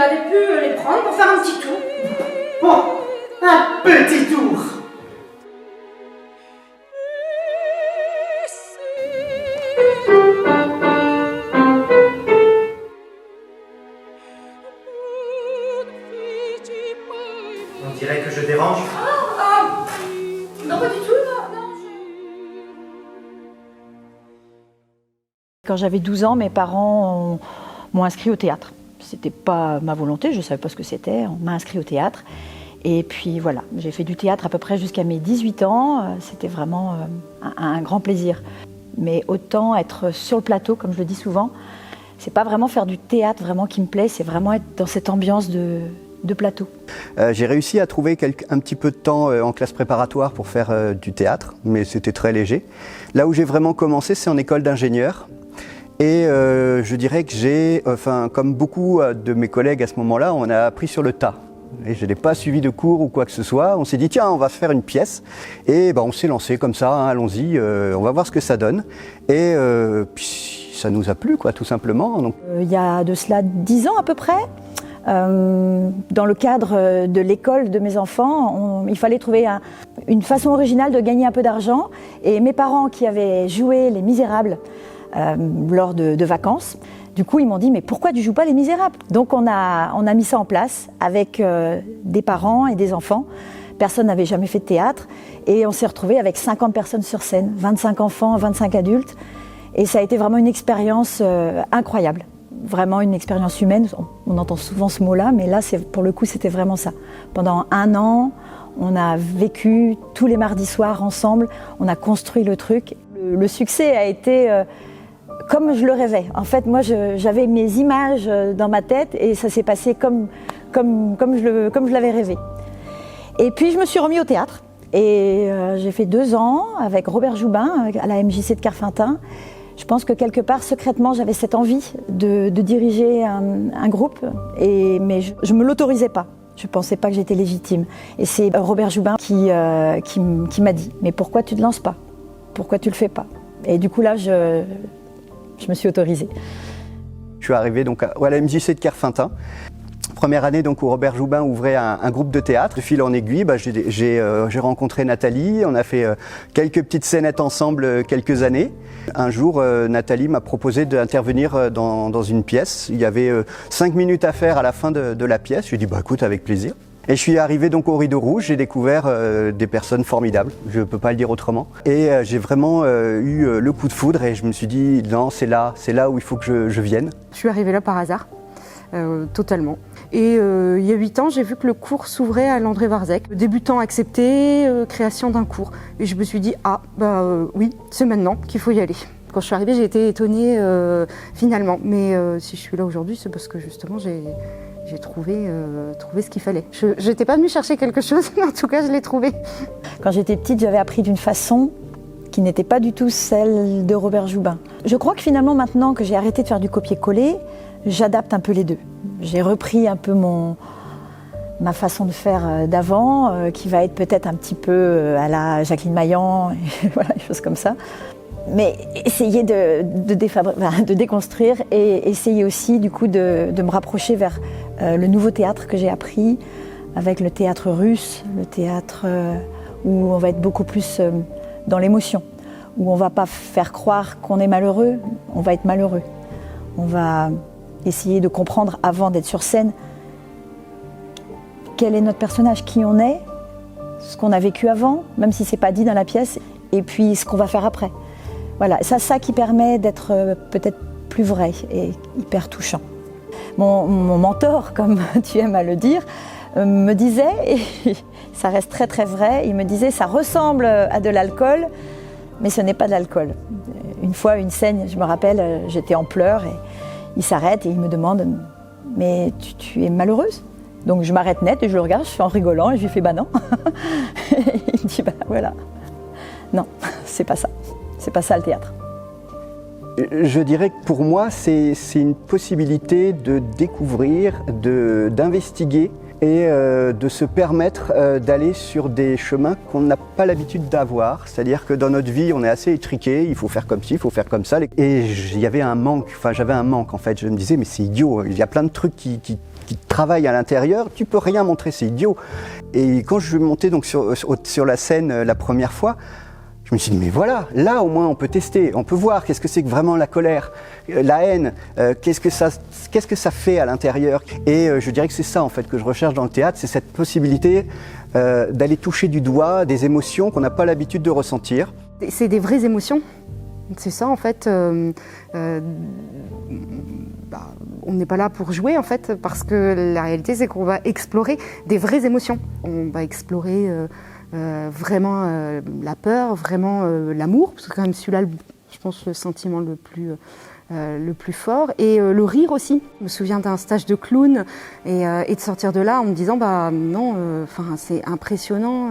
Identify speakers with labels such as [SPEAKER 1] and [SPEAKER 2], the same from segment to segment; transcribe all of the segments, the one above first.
[SPEAKER 1] allez pu les prendre pour faire un petit tour.
[SPEAKER 2] Bon, un petit tour. On dirait que je dérange.
[SPEAKER 1] Non, pas du tout, non.
[SPEAKER 3] Quand j'avais 12 ans, mes parents m'ont inscrit au théâtre. C'était pas ma volonté, je savais pas ce que c'était, on m'a inscrit au théâtre. Et puis voilà, j'ai fait du théâtre à peu près jusqu'à mes 18 ans, c'était vraiment un grand plaisir. Mais autant être sur le plateau, comme je le dis souvent, c'est pas vraiment faire du théâtre vraiment qui me plaît, c'est vraiment être dans cette ambiance de plateau.
[SPEAKER 4] J'ai réussi à trouver un petit peu de temps en classe préparatoire pour faire du théâtre, mais c'était très léger. Là où j'ai vraiment commencé, c'est en école d'ingénieur. Et je dirais que comme beaucoup de mes collègues à ce moment-là, on a appris sur le tas. Et je n'ai pas suivi de cours ou quoi que ce soit. On s'est dit, tiens, on va faire une pièce. Et on s'est lancé comme ça, hein, allons-y, on va voir ce que ça donne. Et puis ça nous a plu, quoi, tout simplement. Donc...
[SPEAKER 3] Il y a de cela 10 ans à peu près, dans le cadre de l'école de mes enfants, il fallait trouver une façon originale de gagner un peu d'argent. Et mes parents qui avaient joué Les Misérables lors de vacances, du coup ils m'ont dit mais pourquoi tu joues pas Les Misérables? Donc on a mis ça en place avec des parents et des enfants. Personne n'avait jamais fait de théâtre et on s'est retrouvés avec 50 personnes sur scène, 25 enfants, 25 adultes. Et ça a été vraiment une expérience incroyable. Vraiment une expérience humaine, on entend souvent ce mot-là, mais là, pour le coup, c'était vraiment ça. Pendant 1 an, on a vécu tous les mardis soirs ensemble, on a construit le truc. Le succès a été comme je le rêvais. En fait, moi, j'avais mes images dans ma tête et ça s'est passé comme je l'avais rêvé. Et puis, je me suis remis au théâtre et j'ai fait 2 ans avec Robert Joubin à la MJC de Kerfeunteun. Je pense que quelque part, secrètement, j'avais cette envie de diriger un groupe, mais je ne me l'autorisais pas. Je ne pensais pas que j'étais légitime. Et c'est Robert Joubin qui m'a dit « Mais pourquoi tu ne te lances pas? Pourquoi tu ne le fais pas ?» Et du coup, là, je me suis autorisée.
[SPEAKER 4] Je suis arrivé donc à la MJC de Kerfeunteun. Première année donc, où Robert Joubin ouvrait un groupe de théâtre. De fil en aiguille, j'ai rencontré Nathalie, on a fait quelques petites scénettes ensemble quelques années. Un jour, Nathalie m'a proposé d'intervenir dans une pièce. Il y avait 5 minutes à faire à la fin de la pièce. Je lui ai dit écoute, avec plaisir. Et je suis arrivé donc au Rideau Rouge, j'ai découvert des personnes formidables, je ne peux pas le dire autrement. Et j'ai vraiment eu le coup de foudre et je me suis dit non, c'est là où il faut que je vienne.
[SPEAKER 5] Je suis arrivée là par hasard. Totalement. Et il y a 8 ans, j'ai vu que le cours s'ouvrait à l'André Warzec. Débutant accepté, création d'un cours. Et je me suis dit, oui, c'est maintenant qu'il faut y aller. Quand je suis arrivée, j'ai été étonnée finalement. Mais si je suis là aujourd'hui, c'est parce que justement, j'ai trouvé ce qu'il fallait. Je n'étais pas venue chercher quelque chose, mais en tout cas, je l'ai trouvé.
[SPEAKER 3] Quand j'étais petite, j'avais appris d'une façon qui n'était pas du tout celle de Robert Joubin. Je crois que finalement, maintenant que j'ai arrêté de faire du copier-coller, j'adapte un peu les deux. J'ai repris un peu ma façon de faire d'avant, qui va être peut-être un petit peu à la Jacqueline Maillan, et voilà, des choses comme ça. Mais essayer de déconstruire et essayer aussi du coup de me rapprocher vers le nouveau théâtre que j'ai appris, avec le théâtre russe, le théâtre où on va être beaucoup plus dans l'émotion, où on ne va pas faire croire qu'on est malheureux, on va être malheureux. On va essayer de comprendre avant d'être sur scène quel est notre personnage, qui on est, ce qu'on a vécu avant, même si ce n'est pas dit dans la pièce, et puis ce qu'on va faire après. Voilà, c'est ça qui permet d'être peut-être plus vrai et hyper touchant. Mon mentor, comme tu aimes à le dire, me disait, et ça reste très très vrai, il me disait ça ressemble à de l'alcool, mais ce n'est pas de l'alcool. Une fois, une scène, je me rappelle, j'étais en pleurs et il s'arrête et il me demande « Mais tu es malheureuse ?» Donc je m'arrête net et je le regarde, je fais en rigolant et je lui fais « Bah non !» Il me dit « Bah voilà, non, c'est pas ça le théâtre. »
[SPEAKER 4] Je dirais que pour moi, c'est une possibilité de découvrir, d'investiguer et de se permettre d'aller sur des chemins qu'on n'a pas l'habitude d'avoir. C'est-à-dire que dans notre vie, on est assez étriqué, il faut faire comme ci, il faut faire comme ça. Et il y avait un manque, j'avais un manque en fait. Je me disais, mais c'est idiot, il y a plein de trucs qui travaille à l'intérieur, tu peux rien montrer, c'est idiot. Et quand je suis monté donc sur la scène la première fois, je me suis dit, mais voilà, là au moins on peut tester, on peut voir qu'est-ce que c'est que vraiment la colère, la haine, qu'est-ce que ça fait à l'intérieur. Et je dirais que c'est ça en fait que je recherche dans le théâtre, c'est cette possibilité d'aller toucher du doigt des émotions qu'on n'a pas l'habitude de ressentir.
[SPEAKER 5] C'est des vraies émotions, c'est ça en fait. On n'est pas là pour jouer en fait, parce que la réalité c'est qu'on va explorer des vraies émotions. On va explorer vraiment la peur, vraiment l'amour, parce que quand même celui-là, je pense, le sentiment le plus fort, et le rire aussi. Je me souviens d'un stage de clown et de sortir de là en me disant bah non, c'est impressionnant,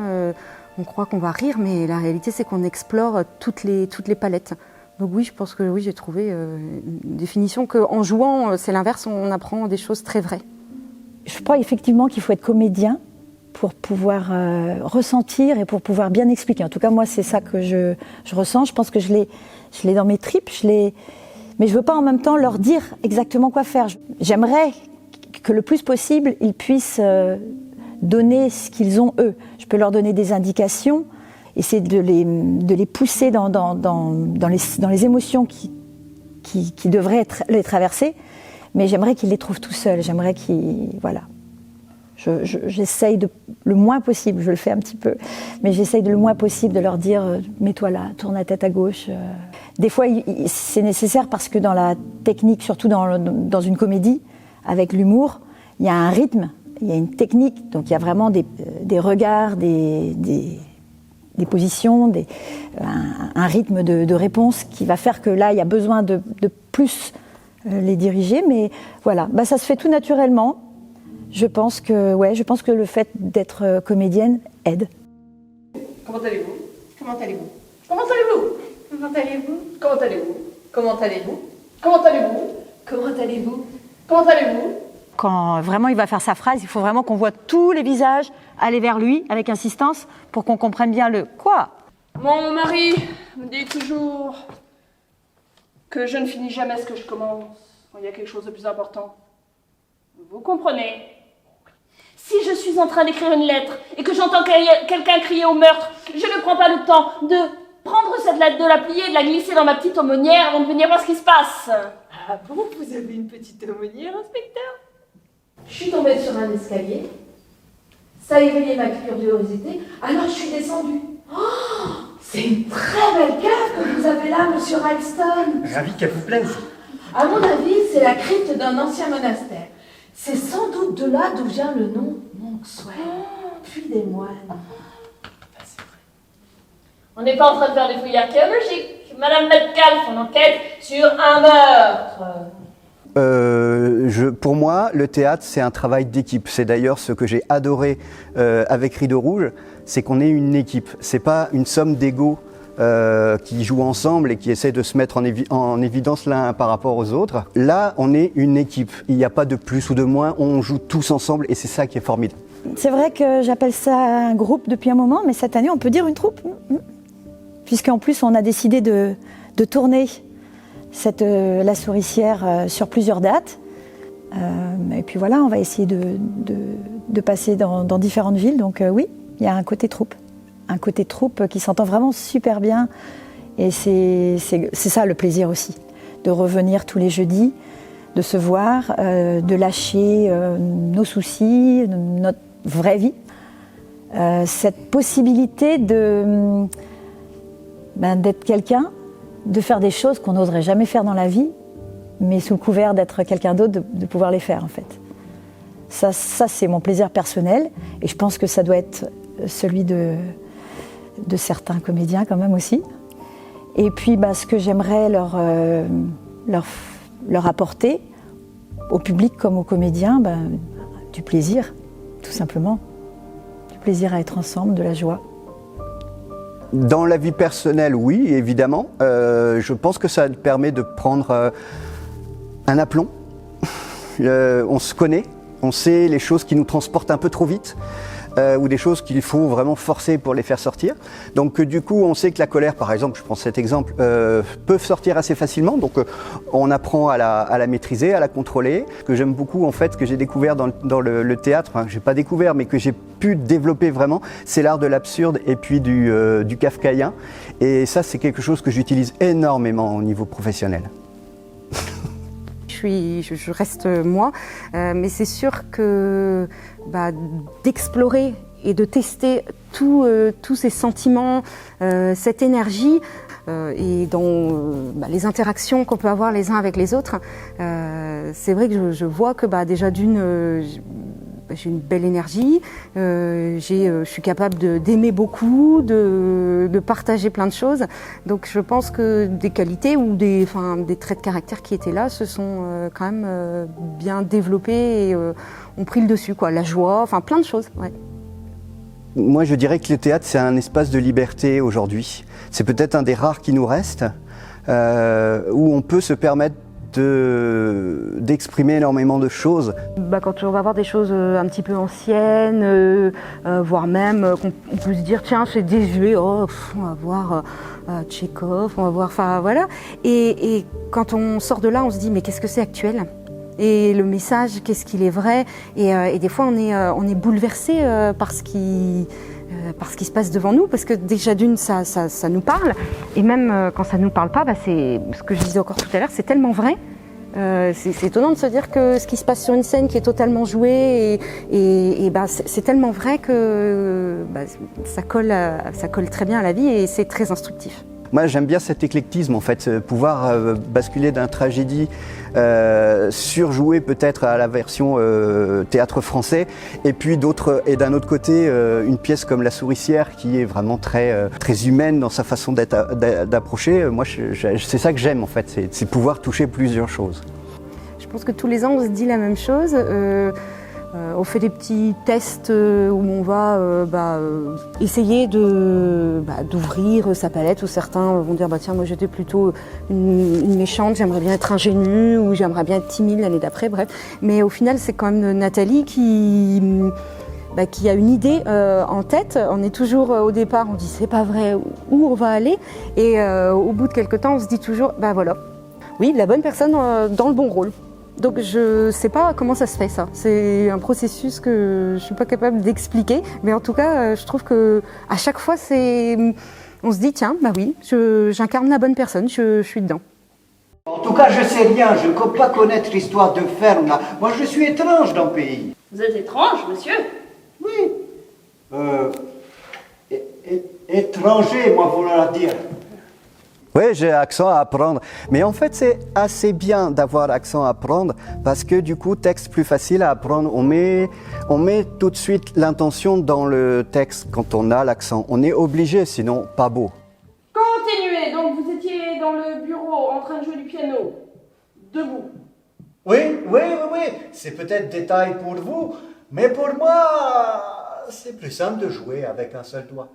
[SPEAKER 5] on croit qu'on va rire, mais la réalité c'est qu'on explore toutes les palettes. Donc oui, je pense que oui, j'ai trouvé une définition qu'en jouant, c'est l'inverse, on apprend des choses très vraies.
[SPEAKER 3] Je crois effectivement qu'il faut être comédien pour pouvoir ressentir et pour pouvoir bien expliquer. En tout cas, moi, c'est ça que je ressens. Je pense que je l'ai dans mes tripes, mais je ne veux pas en même temps leur dire exactement quoi faire. J'aimerais que le plus possible, ils puissent donner ce qu'ils ont eux. Je peux leur donner des indications, essayer de les pousser dans les émotions qui devraient les traverser, mais j'aimerais qu'ils les trouvent tout seuls. J'aimerais qu'ils... Voilà. J'essaye le moins possible, je le fais un petit peu, mais j'essaye le moins possible de leur dire mets-toi là, tourne la tête à gauche. Des fois, c'est nécessaire parce que dans la technique, surtout dans une comédie, avec l'humour, il y a un rythme, il y a une technique, donc il y a vraiment des regards, des positions, un rythme de réponse qui va faire que là, il y a besoin de plus les diriger, mais voilà, ça se fait tout naturellement. Je pense que le fait d'être comédienne aide.
[SPEAKER 1] Comment allez-vous? Comment allez-vous? Comment allez-vous? Comment allez-vous? Comment allez-vous? Comment allez-vous? Comment allez-vous? Comment allez-vous? Comment allez-vous?
[SPEAKER 3] Quand vraiment il va faire sa phrase, il faut vraiment qu'on voit tous les visages aller vers lui avec insistance pour qu'on comprenne bien le quoi.
[SPEAKER 6] Mon mari me dit toujours que je ne finis jamais ce que je commence quand il y a quelque chose de plus important. Vous comprenez? Si je suis en train d'écrire une lettre et que j'entends quelqu'un crier au meurtre, je ne prends pas le temps de prendre cette lettre, de la plier, de la glisser dans ma petite aumônière avant de venir voir ce qui se passe.
[SPEAKER 1] Ah bon, vous avez une petite aumônière, inspecteur? Je suis tombée sur un escalier, ça a éveillé ma curiosité, alors je suis descendue. Oh, c'est une très belle cave que vous avez là, monsieur Ralston.
[SPEAKER 2] Ravi qu'elle vous plaise.
[SPEAKER 1] À mon avis, c'est la crypte d'un ancien monastère. C'est sans doute de là d'où vient le nom Monkswell, puis des moines.
[SPEAKER 6] On n'est pas en train de faire des fouilles archéologiques. Madame Metcalfe, on enquête sur un meurtre.
[SPEAKER 4] Pour moi, le théâtre, c'est un travail d'équipe. C'est d'ailleurs ce que j'ai adoré avec Rideau Rouge, c'est qu'on est une équipe. C'est pas une somme d'égos qui jouent ensemble et qui essaient de se mettre en évidence l'un par rapport aux autres. Là, on est une équipe. Il n'y a pas de plus ou de moins. On joue tous ensemble et c'est ça qui est formidable.
[SPEAKER 3] C'est vrai que j'appelle ça un groupe depuis un moment, mais cette année, on peut dire une troupe. Puisqu'en plus, on a décidé de tourner La Souricière sur plusieurs dates. Et puis voilà, on va essayer de passer dans différentes villes. Donc oui, il y a un côté troupe. Un côté troupe qui s'entend vraiment super bien. Et c'est ça le plaisir aussi. De revenir tous les jeudis, de se voir, de lâcher nos soucis, notre vraie vie. Cette possibilité d'être quelqu'un, de faire des choses qu'on n'oserait jamais faire dans la vie, mais sous le couvert d'être quelqu'un d'autre, de pouvoir les faire en fait. Ça c'est mon plaisir personnel, et je pense que ça doit être celui de certains comédiens quand même aussi. Et puis ce que j'aimerais leur apporter, au public comme aux comédiens, du plaisir, tout simplement. Du plaisir à être ensemble, de la joie.
[SPEAKER 4] Dans la vie personnelle, oui, évidemment. Je pense que ça permet de prendre un aplomb. On se connaît, on sait les choses qui nous transportent un peu trop vite. ou des choses qu'il faut vraiment forcer pour les faire sortir. Donc du coup, on sait que la colère, par exemple, je prends cet exemple, peuvent sortir assez facilement. Donc on apprend à la maîtriser, à la contrôler. Ce que j'aime beaucoup, en fait, ce que j'ai découvert dans le théâtre, enfin, que j'ai pas découvert, mais que j'ai pu développer vraiment, c'est l'art de l'absurde et puis du kafkaïen. Et ça, c'est quelque chose que j'utilise énormément au niveau professionnel.
[SPEAKER 5] Je reste moi, mais c'est sûr que d'explorer et de tester tous ces sentiments, cette énergie, et dans les interactions qu'on peut avoir les uns avec les autres, c'est vrai que je vois que déjà d'une, j'ai une belle énergie, je suis capable d'aimer beaucoup, de partager plein de choses. Donc je pense que des qualités ou des traits de caractère qui étaient là se sont quand même bien développés et ont pris le dessus, quoi. La joie, enfin plein de choses. Ouais.
[SPEAKER 4] Moi, je dirais que le théâtre, c'est un espace de liberté aujourd'hui. C'est peut-être un des rares qui nous reste, où on peut se permettre d'exprimer énormément de choses.
[SPEAKER 5] Quand on va voir des choses un petit peu anciennes, voire même qu'on peut se dire tiens c'est désuet, on va voir Tchekhov, on va voir, enfin voilà. Et quand on sort de là, on se dit mais qu'est-ce que c'est actuel ? Et le message, qu'est-ce qu'il est vrai ? Et des fois on est bouleversé par ce qui se passe devant nous, parce que déjà d'une ça nous parle, et même quand ça nous parle pas, c'est ce que je disais encore tout à l'heure, c'est tellement vrai. C'est étonnant de se dire que ce qui se passe sur une scène qui est totalement jouée, et c'est tellement vrai que ça colle très bien à la vie et c'est très instructif.
[SPEAKER 4] Moi, j'aime bien cet éclectisme, en fait, pouvoir basculer d'un tragédie surjoué peut-être à la version théâtre français, et puis et d'un autre côté, une pièce comme La Souricière qui est vraiment très humaine dans sa façon d'approcher. Moi, c'est ça que j'aime, en fait, c'est pouvoir toucher plusieurs choses.
[SPEAKER 5] Je pense que tous les ans, on se dit la même chose. On fait des petits tests où on va essayer d'ouvrir sa palette, où certains vont dire tiens, moi j'étais plutôt une méchante, j'aimerais bien être ingénue, ou j'aimerais bien être timide l'année d'après, bref. Mais au final, c'est quand même Nathalie qui a une idée en tête. On est toujours au départ, on dit c'est pas vrai, où on va aller, et au bout de quelques temps, on se dit toujours voilà, oui, la bonne personne dans le bon rôle. Donc je sais pas comment ça se fait ça. C'est un processus que je suis pas capable d'expliquer, mais en tout cas, je trouve que à chaque fois, on se dit tiens, oui, j'incarne la bonne personne, je suis dedans.
[SPEAKER 2] En tout cas, je sais rien, je ne peux pas connaître l'histoire de ferme là. Moi, je suis étrange dans le pays.
[SPEAKER 6] Vous êtes étrange, monsieur ?
[SPEAKER 2] Oui. Étranger, moi, vouloir dire.
[SPEAKER 4] Oui, j'ai accent à apprendre. Mais en fait, c'est assez bien d'avoir accent à apprendre parce que du coup, texte plus facile à apprendre. On met tout de suite l'intention dans le texte quand on a l'accent. On est obligé, sinon pas beau.
[SPEAKER 6] Continuez, donc vous étiez dans le bureau en train de jouer du piano, debout.
[SPEAKER 2] Oui. C'est peut-être détail pour vous, mais pour moi, c'est plus simple de jouer avec un seul doigt.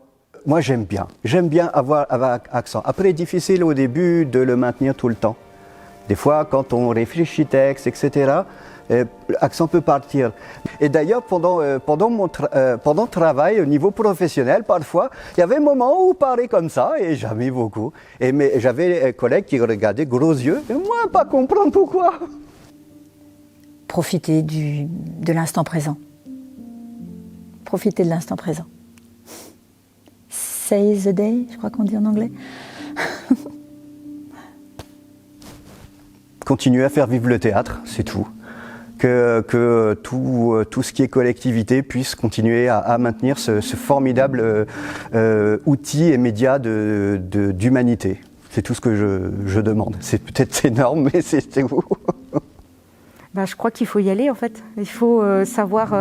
[SPEAKER 4] Moi, j'aime bien avoir accent. Après, difficile au début de le maintenir tout le temps. Des fois, quand on réfléchit texte, etc., l'accent peut partir. Et d'ailleurs, pendant le travail, au niveau professionnel, parfois, il y avait un moment où on parlait comme ça, et jamais beaucoup. Mais j'avais un collègue qui regardait gros yeux, et moi, pas comprendre pourquoi.
[SPEAKER 3] Profiter de l'instant présent. Profiter de l'instant présent. Seize the day, je crois qu'on dit en anglais.
[SPEAKER 4] Continuer à faire vivre le théâtre, c'est tout. Que tout ce qui est collectivité puisse continuer à maintenir ce formidable outil et média d'humanité. C'est tout ce que je demande. C'est peut-être énorme, mais c'est vous.
[SPEAKER 5] Je crois qu'il faut y aller en fait. Il faut savoir...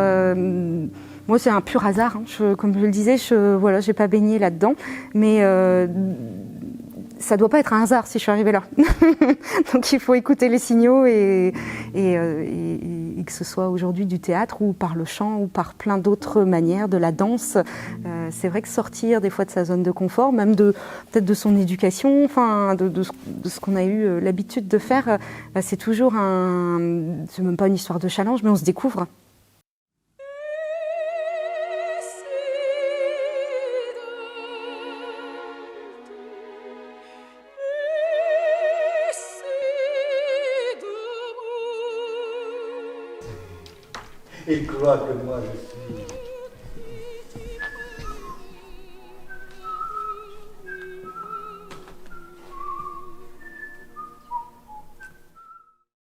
[SPEAKER 5] Moi, c'est un pur hasard. Comme je le disais, j'ai pas baigné là-dedans. Mais ça doit pas être un hasard si je suis arrivée là. Donc, il faut écouter les signaux et que ce soit aujourd'hui du théâtre ou par le chant ou par plein d'autres manières, de la danse. C'est vrai que sortir des fois de sa zone de confort, même peut-être de son éducation, enfin de ce qu'on a eu l'habitude de faire, c'est toujours c'est même pas une histoire de challenge, mais on se découvre.
[SPEAKER 2] Il croit que moi je suis